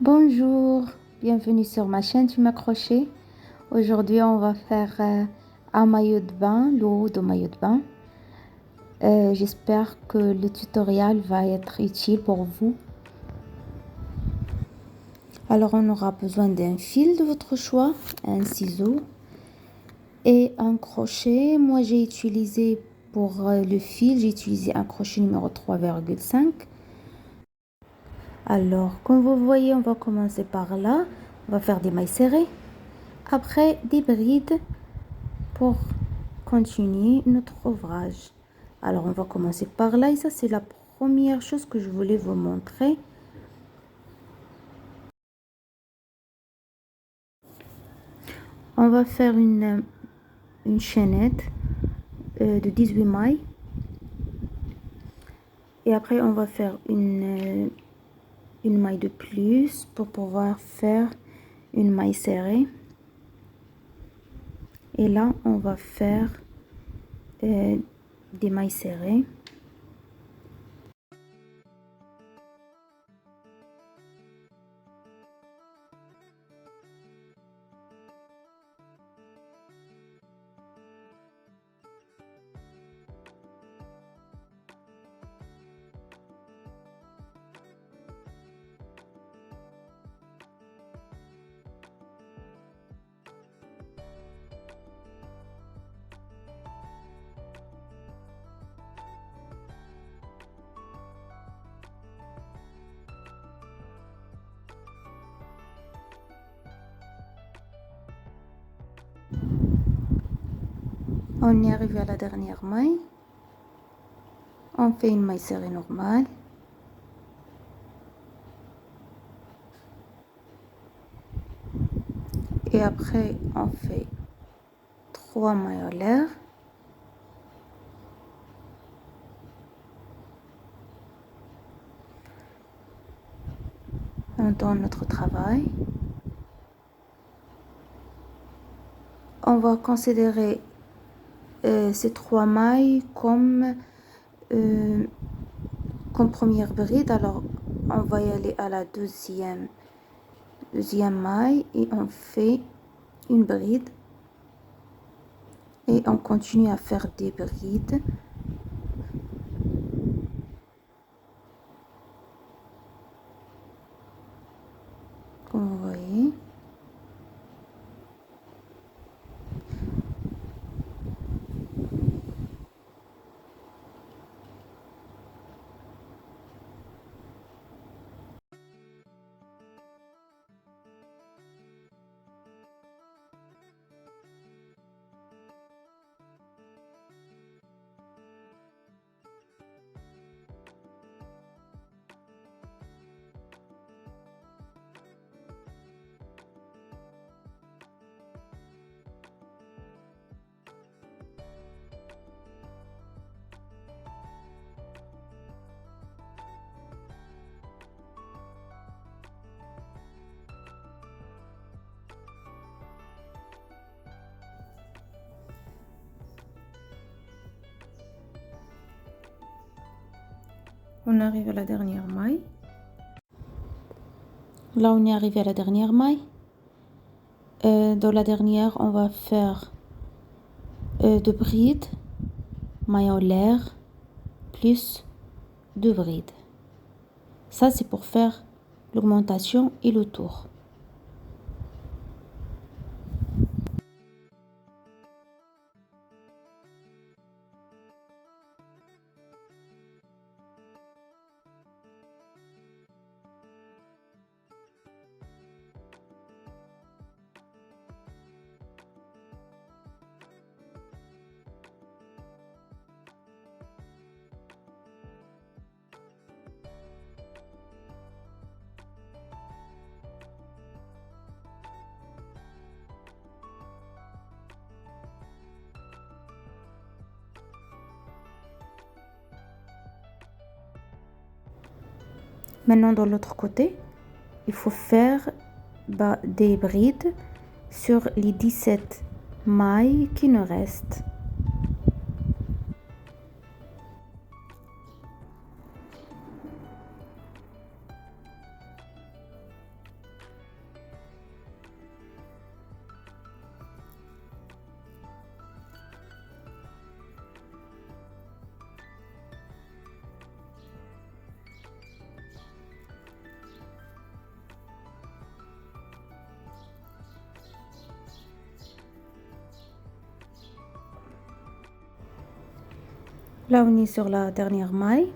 Bonjour, bienvenue sur ma chaîne Tu m'as crochet. Aujourd'hui, on va faire un maillot de bain, le haut de maillot de bain. J'espère que le tutoriel va être utile pour vous. Alors, on aura besoin d'un fil de votre choix, un ciseau et un crochet. Moi, j'ai utilisé pour le fil, j'ai utilisé un crochet numéro 3,5. Alors, comme vous voyez, on va commencer par là. On va faire des mailles serrées. Après, des brides pour continuer notre ouvrage. Alors, on va commencer par là. Et ça, c'est la première chose que je voulais vous montrer. On va faire une chaînette de 18 mailles. Et après, on va faire une maille de plus pour pouvoir faire une maille serrée. Et là, on va faire des mailles serrées. On est arrivé à la dernière maille. On fait une maille serrée normale. Et après, on fait 3 mailles en l'air. On donne notre travail. On va considérer ces 3 mailles comme première bride. Alors, on va y aller à la deuxième maille et on fait une bride. Et on continue à faire des brides. Comme vous voyez. On arrive à la dernière maille. Là, on est arrivé à la dernière maille. Dans la dernière, on va faire 2 brides, maille en l'air, plus 2 brides. Ça, c'est pour faire l'augmentation et le tour. Maintenant, dans l'autre côté, il faut faire des brides sur les 17 mailles qui nous restent. Là, on est sur la dernière maille.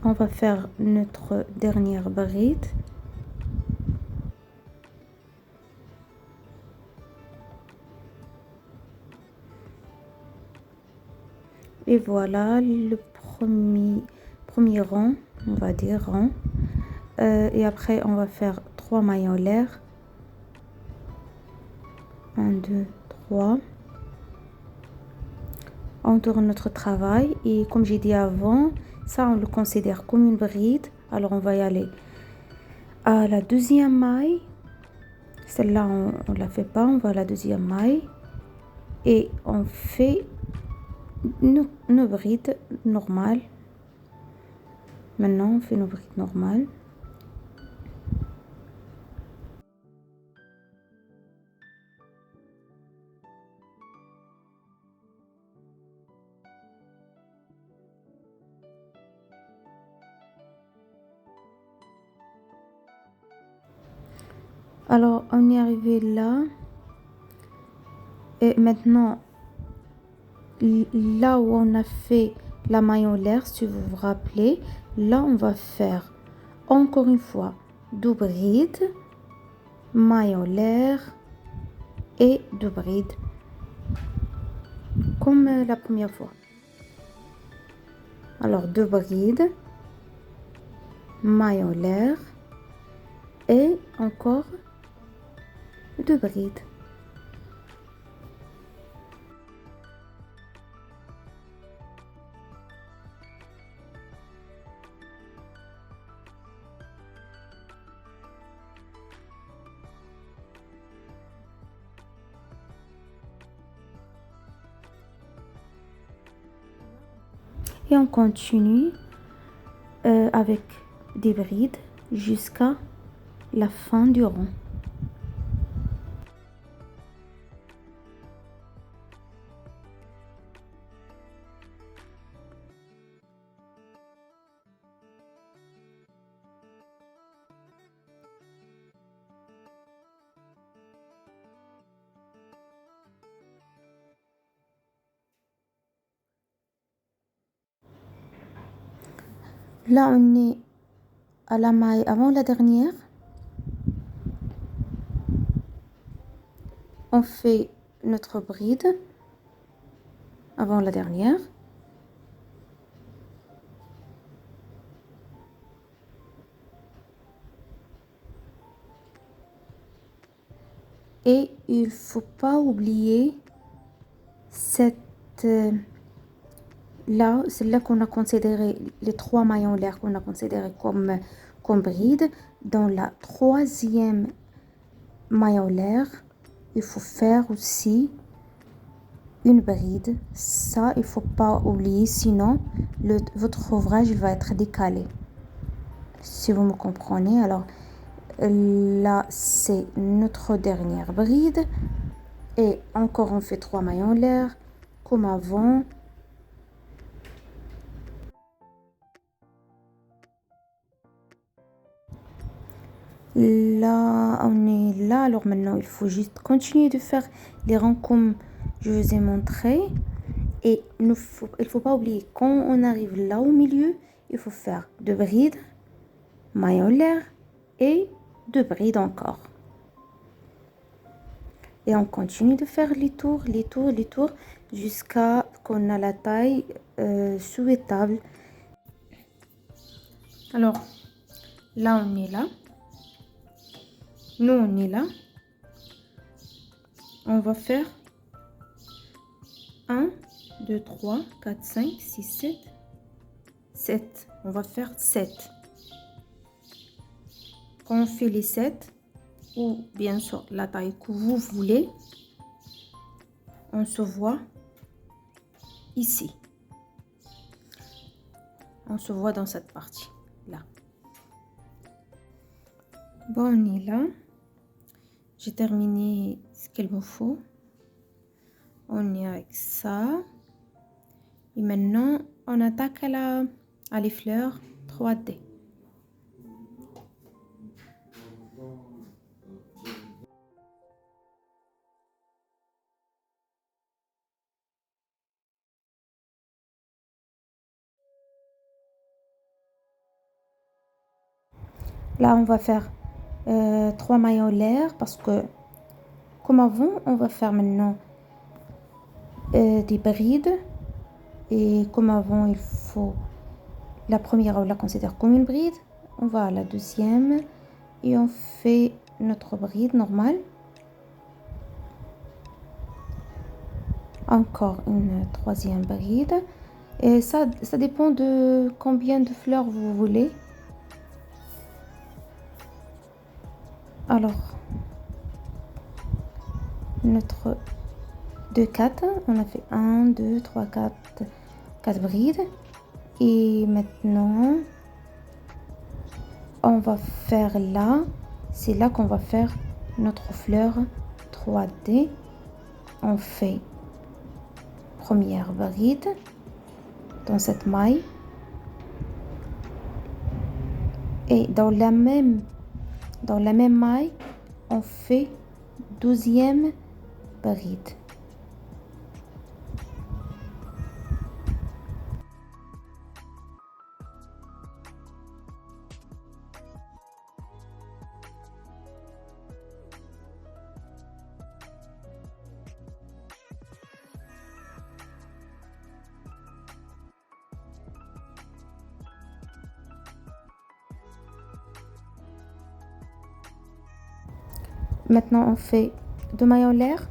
On va faire notre dernière bride. Et voilà le premier rang, on va dire rang. Et après, on va faire 3 mailles en l'air. 1, 2, 3. On tourne notre travail et comme j'ai dit avant, ça on le considère comme une bride. Alors on va y aller à la deuxième maille. Celle-là on la fait pas, on va à la deuxième maille et on fait nos brides normales. Maintenant on fait nos brides normales. Alors on est arrivé là et maintenant là où on a fait la maille en l'air, si vous vous rappelez, là on va faire encore une fois 2 brides, maille en l'air et 2 brides comme la première fois. Alors 2 brides, maille en l'air et encore 2 brides. Et on continue avec des brides jusqu'à la fin du rang. Là, on est à la maille avant la dernière. On fait notre bride avant la dernière. Et il faut pas oublier là, c'est là qu'on a considéré les 3 mailles en l'air qu'on a considéré comme bride. Dans la troisième maille en l'air, il faut faire aussi une bride. Ça, il faut pas oublier, sinon votre ouvrage il va être décalé. Si vous me comprenez, alors là, c'est notre dernière bride. Et encore, on fait 3 mailles en l'air, comme avant. Là, on est là. Alors maintenant, il faut juste continuer de faire les rangs comme je vous ai montré. Et il ne faut pas oublier, quand on arrive là au milieu, il faut faire 2 brides, mailles en l'air et 2 brides encore. Et on continue de faire les tours, jusqu'à qu'on a la taille souhaitable. Alors, là, on est là. Nous, on est là. On va faire 1, 2, 3, 4, 5, 6, 7, 7. On va faire 7. Quand on fait les 7, ou bien sûr la taille que vous voulez, on se voit ici. On se voit dans cette partie là. Bon, on est là. J'ai terminé ce qu'il me faut. On est avec ça. Et maintenant, on attaque à les fleurs 3D. Là, on va faire 3 mailles en l'air parce que, comme avant, on va faire maintenant des brides. Et comme avant, il faut la première, on la considère comme une bride. On va à la deuxième et on fait notre bride normale. Encore une troisième bride. Et ça dépend de combien de fleurs vous voulez. Alors, notre 2, 4, on a fait 1, 2, 3, 4 brides. Et maintenant, on va faire là, c'est là qu'on va faire notre fleur 3D. On fait première bride dans cette maille. Et dans la même maille, on fait 12e bride. Maintenant, on fait 2 mailles en l'air.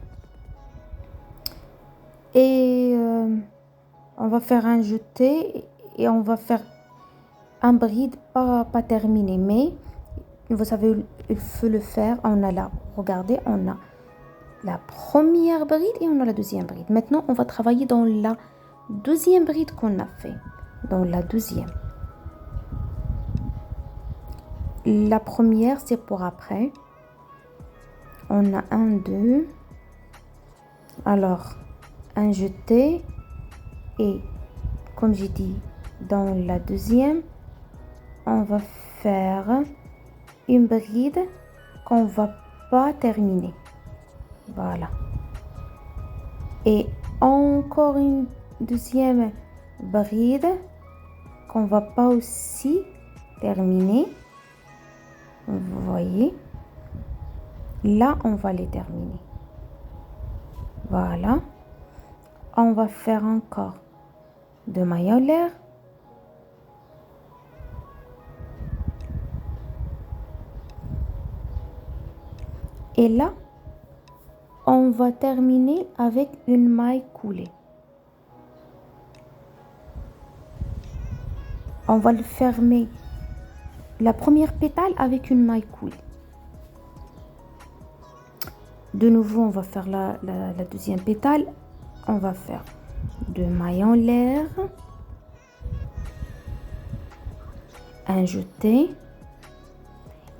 Et on va faire un jeté et on va faire un bride pas terminé. Mais vous savez, il faut le faire. On a là, regardez, on a la première bride et on a la deuxième bride. Maintenant, on va travailler dans la deuxième bride qu'on a fait. Dans la deuxième. La première, c'est pour après. On a 1, 2. Alors, un jeté. Et comme j'ai dit, dans la deuxième, on va faire une bride qu'on va pas terminer. Voilà. Et encore une deuxième bride qu'on va pas aussi terminer. Vous voyez, là on va les terminer. Voilà. On va faire encore 2 mailles en l'air. Et là, on va terminer avec une maille coulée. On va le fermer la première pétale avec une maille coulée. De nouveau, on va faire la deuxième pétale. On va faire 2 mailles en l'air, un jeté,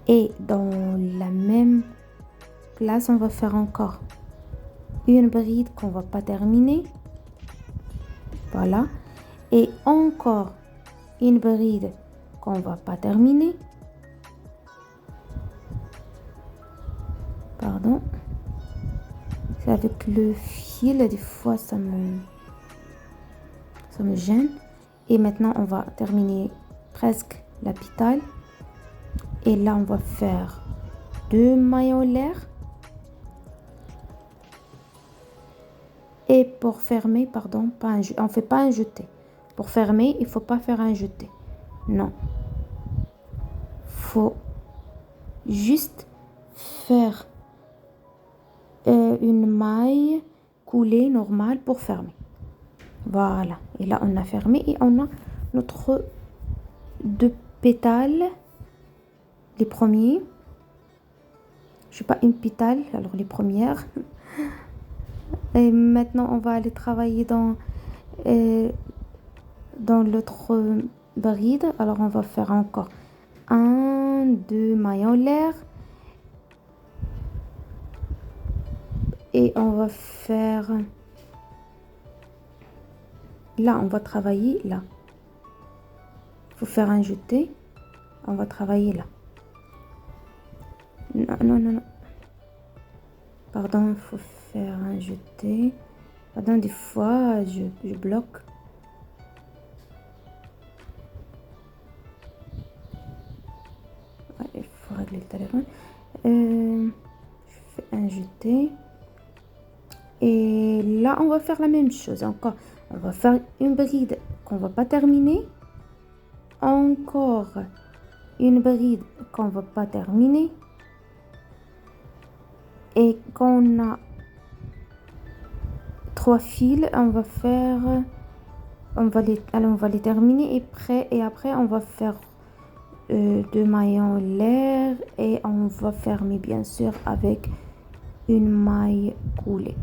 et dans la même place, on va faire encore une bride qu'on va pas terminer. Voilà. Et encore une bride qu'on va pas terminer. Pardon. C'est avec le fil, des fois ça me gêne. Et maintenant, on va terminer presque la pétale. Et là, on va faire 2 mailles en l'air. Et pour fermer, pardon, on fait pas un jeté. Pour fermer, il faut pas faire un jeté. Non. Faut juste faire une maille coulée normale pour fermer. Voilà. Et là, on a fermé et on a notre 2 pétales. Les premiers. Je sais pas, une pétale, alors les premières. Et maintenant, on va aller travailler dans l'autre bride. Alors, on va faire encore 1, 2 mailles en l'air. Et on va faire... Là, on va travailler là. Il faut faire un jeté. On va travailler là. Non, non, non, non. Pardon, il faut faire un jeté. Pardon, des fois, je bloque. Ouais, il je fais un jeté. Et là, on va faire la même chose. Encore, on va faire une bride qu'on va pas terminer. Encore une bride qu'on va pas terminer. Et qu'on a 3 fils, on va faire, on va les terminer et après on va faire 2 mailles en l'air et on va fermer bien sûr avec une maille coulée.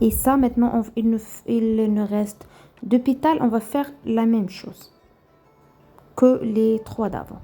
Et ça maintenant il ne reste 2 pétales, on va faire la même chose que les 3 d'avant.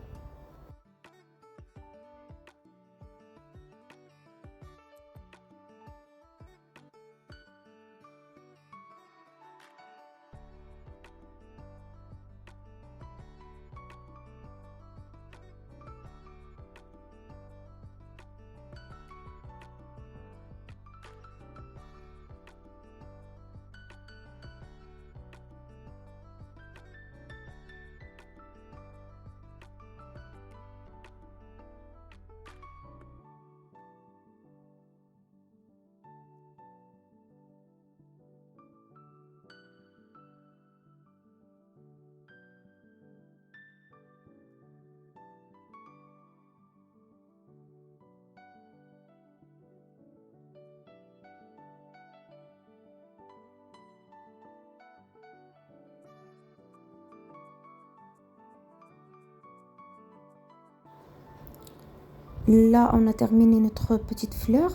Là, on a terminé notre petite fleur.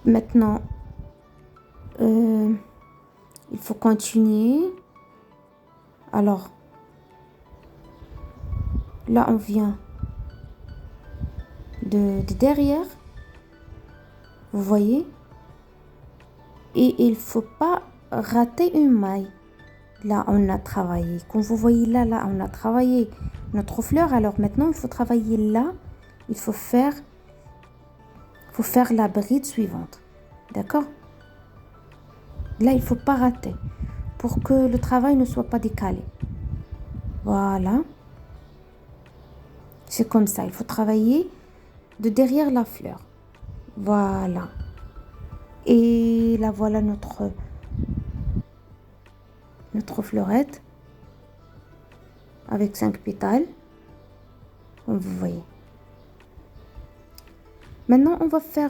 Maintenant, il faut continuer. Alors, là, on vient de derrière. Vous voyez? Et il faut pas rater une maille. Là, on a travaillé. Comme vous voyez là, on a travaillé notre fleur. Alors maintenant, il faut travailler là. Il faut faire la bride suivante. D'accord? Là, il faut pas rater pour que le travail ne soit pas décalé. Voilà. C'est comme ça. Il faut travailler de derrière la fleur. Voilà. Et là, voilà notre fleurette avec 5 pétales. Comme vous voyez. Maintenant, on va faire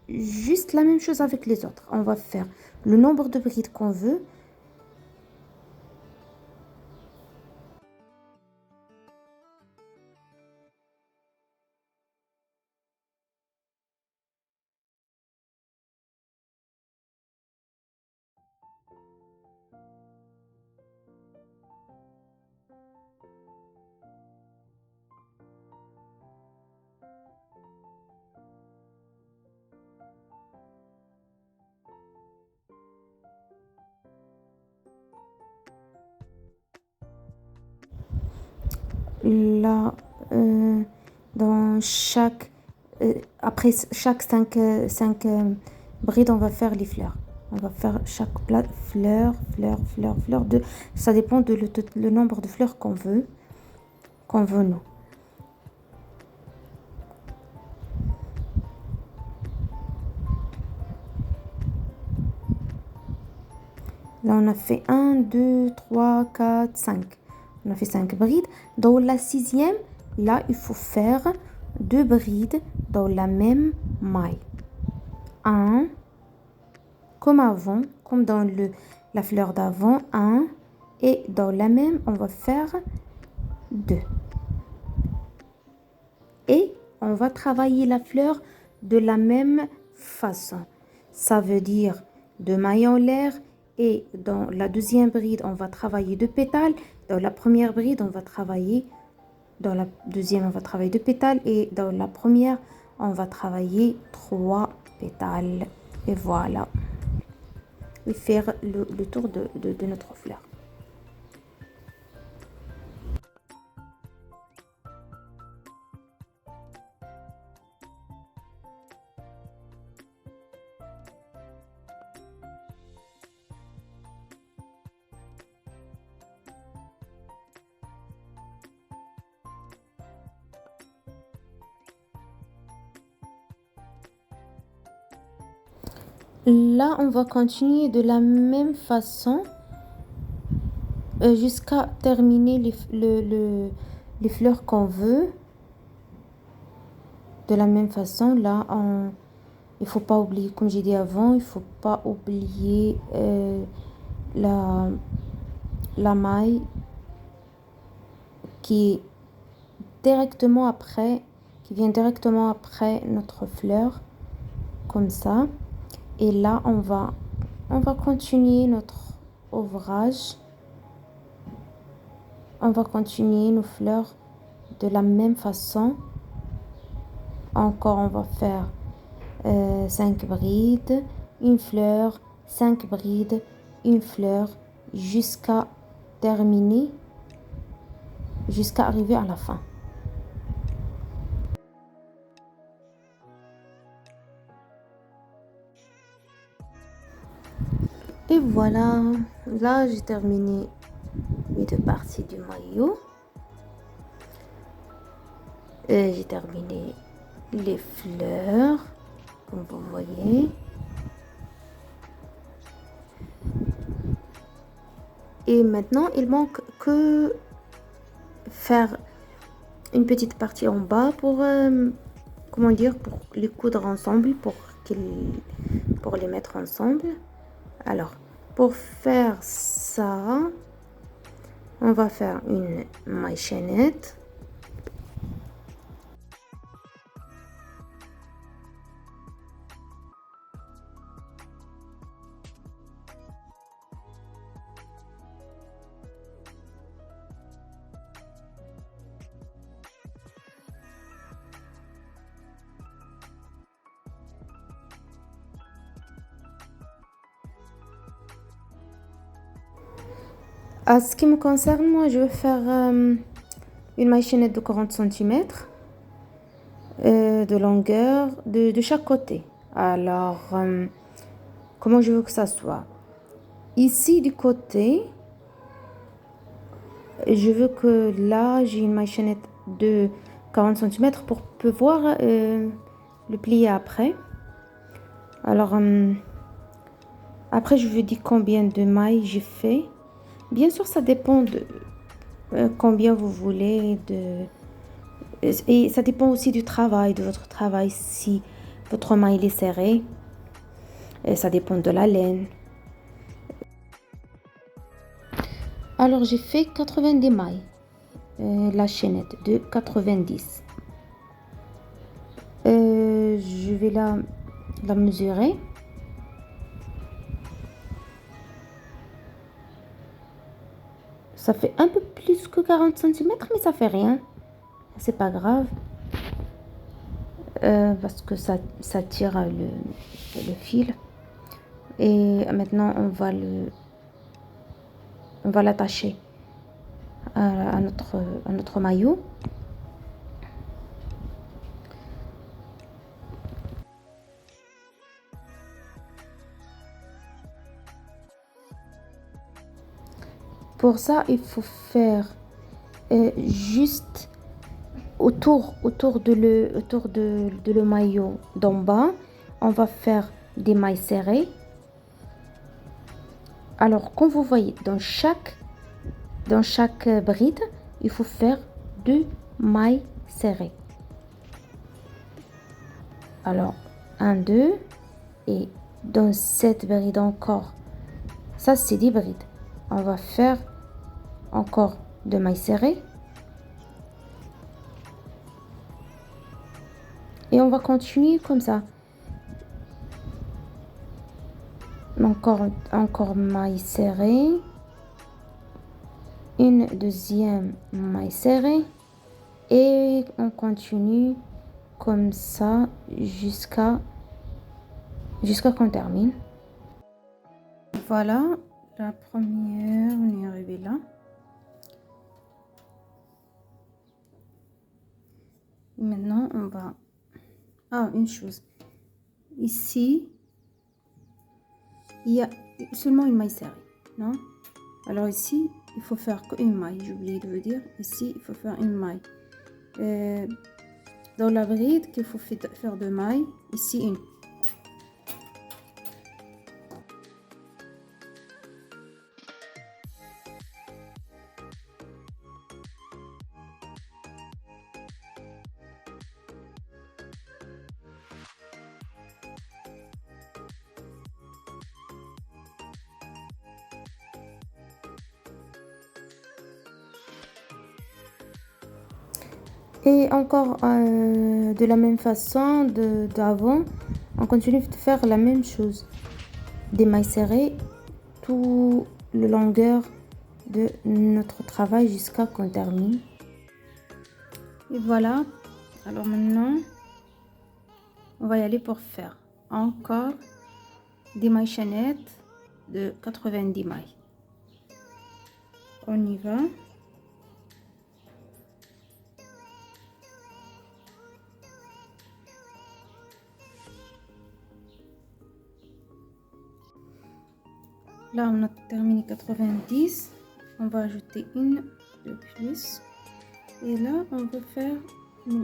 juste la même chose avec les autres. On va faire le nombre de brides qu'on veut. Là, dans après chaque 5 brides, on va faire les fleurs. On va faire chaque fleur. Ça dépend de le nombre de fleurs qu'on veut nous. Là, on a fait 1, 2, 3, 4, 5. On a fait 5 brides. Dans la 6e, là, il faut faire 2 brides dans la même maille. 1, comme avant, comme dans la fleur d'avant, 1. Et dans la même, on va faire 2. Et on va travailler la fleur de la même façon. Ça veut dire 2 mailles en l'air. Et dans la 2e bride, on va travailler 2 pétales. Dans la première bride, on va travailler. Dans la 2e, on va travailler 2 pétales. Et dans la première, on va travailler 3 pétales. Et voilà. Et faire le tour de notre fleur. Là, on va continuer de la même façon jusqu'à terminer les fleurs qu'on veut. De la même façon, là, il faut pas oublier, comme j'ai dit avant, il faut pas oublier la maille qui vient directement après notre fleur, comme ça. Et là, on va continuer notre ouvrage. On va continuer nos fleurs de la même façon. Encore, on va faire 5 brides, une fleur, 5 brides, une fleur, jusqu'à terminer, jusqu'à arriver à la fin. Et voilà, là j'ai terminé mes deux parties du maillot. J'ai terminé les fleurs, comme vous voyez. Et maintenant, il manque que faire une petite partie en bas pour, comment dire, pour les coudre ensemble, pour les mettre ensemble. Alors, pour faire ça, on va faire une maille chaînette. À ce qui me concerne, moi, je vais faire une maille chaînette de 40 cm de longueur de chaque côté. Alors, comment je veux que ça soit? Ici, du côté, je veux que là, j'ai une maille chaînette de 40 cm pour pouvoir le plier après. Alors, après, je vous dis combien de mailles j'ai fait. Bien sûr, ça dépend de combien vous voulez et ça dépend aussi du travail, de votre travail. Si votre maille est serrée, et ça dépend de la laine. Alors, j'ai fait 90 mailles. La chaînette de 90. Je vais la mesurer. Ça fait un peu plus que 40 cm, mais ça fait rien. C'est pas grave. Parce que ça tire le fil. Et maintenant, on va l'attacher à notre maillot. Pour ça, il faut faire juste autour de le maillot d'en bas. On va faire des mailles serrées. Alors, comme vous voyez, dans chaque bride, il faut faire 2 mailles serrées. Alors, 1, 2, et dans cette bride encore, ça c'est 10 brides. On va faire encore 2 mailles serrées. Et on va continuer comme ça. Encore maille serrée. Une deuxième maille serrée. Et on continue comme ça jusqu'à qu'on termine. Voilà, la première, on est arrivé là. Maintenant, on va... Ah, une chose. Ici, il y a seulement une maille serrée, non? Alors ici, il faut faire qu'une maille. J'ai oublié de vous dire. Ici, il faut faire une maille. Dans la bride, qu'il faut faire 2 mailles. Ici, une. Et encore de la même façon d'avant, on continue de faire la même chose. Des mailles serrées tout le longueur de notre travail jusqu'à qu'on termine. Et voilà. Alors maintenant, on va y aller pour faire encore des mailles chaînettes de 90 mailles. On y va. Là, on a terminé 90. On va ajouter une de plus. Et là, on va faire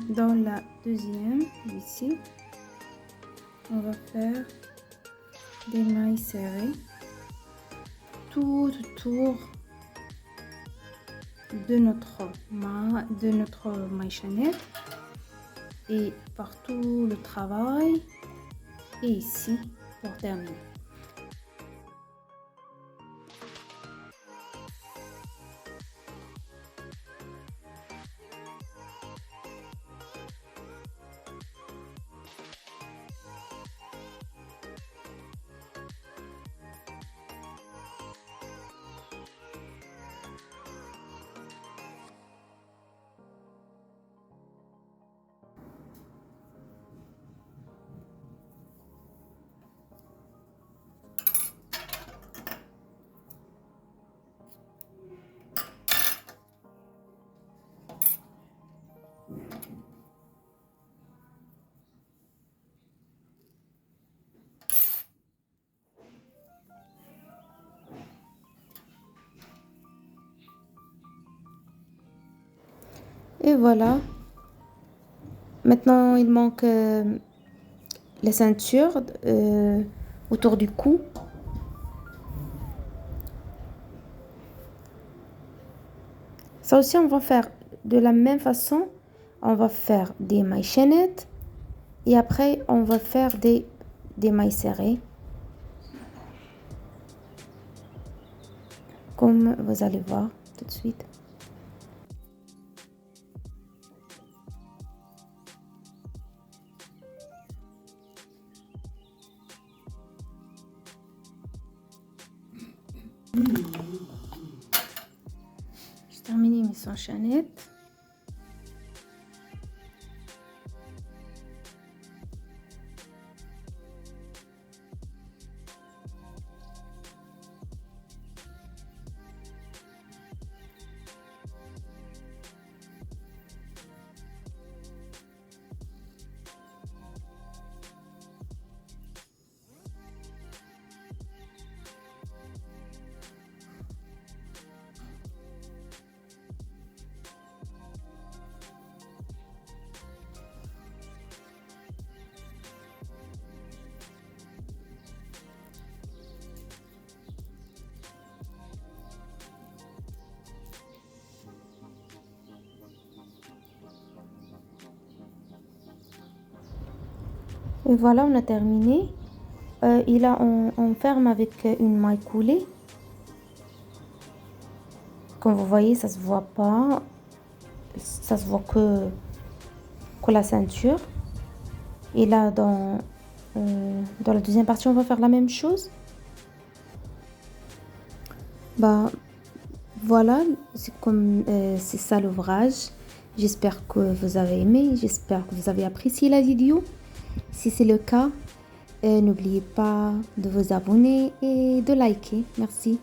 dans la deuxième, ici, on va faire des mailles serrées tout autour de notre maille chaînette et partout le travail et ici pour terminer. Et voilà. Maintenant, il manque les ceintures autour du cou. Ça aussi, on va faire de la même façon. On va faire des mailles chaînettes et après, on va faire des mailles serrées. Comme vous allez voir tout de suite. J'ai terminé mes 100 chaînettes. Et voilà, on a terminé. Et là, on ferme avec une maille coulée. Comme vous voyez, ça se voit pas. Ça se voit que la ceinture. Et là, dans la deuxième partie, on va faire la même chose. Bah, voilà, c'est ça l'ouvrage. J'espère que vous avez aimé. J'espère que vous avez apprécié la vidéo. Si c'est le cas, n'oubliez pas de vous abonner et de liker. Merci.